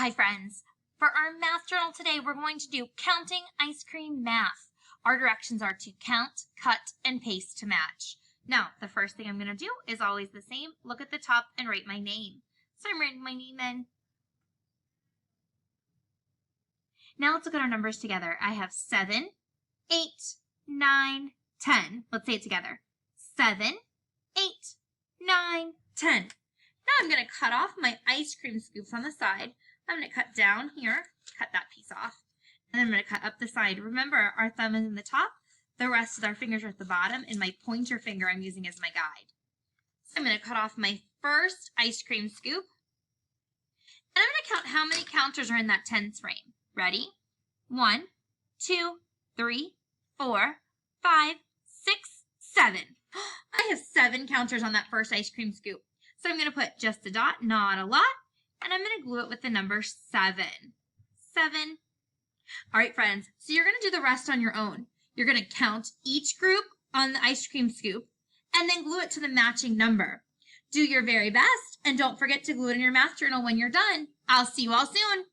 Hi friends. For our math journal today, we're going to do counting ice cream math. Our directions are to count, cut, and paste to match. Now, the first thing I'm going to do is always the same. Look at the top and write my name. So I'm writing my name in. Now let's look at our numbers together. I have 7, 8, 9, 10. Let's say it together. 7, 8, 9, 10. Now I'm going to cut off my ice cream scoops on the side. I'm going to cut down here, cut that piece off, and then I'm going to cut up the side. Remember, our thumb is in the top, the rest of our fingers are at the bottom, and my pointer finger I'm using as my guide. So I'm going to cut off my first ice cream scoop, and I'm going to count how many counters are in that tens frame. Ready? 1, 2, 3, 4, 5, 6, 7. I have 7 counters on that first ice cream scoop. So I'm going to put just a dot, not a lot, and I'm going to glue it with the number 7. 7. All right, friends, so you're going to do the rest on your own. You're going to count each group on the ice cream scoop and then glue it to the matching number. Do your very best, and don't forget to glue it in your math journal when you're done. I'll see you all soon.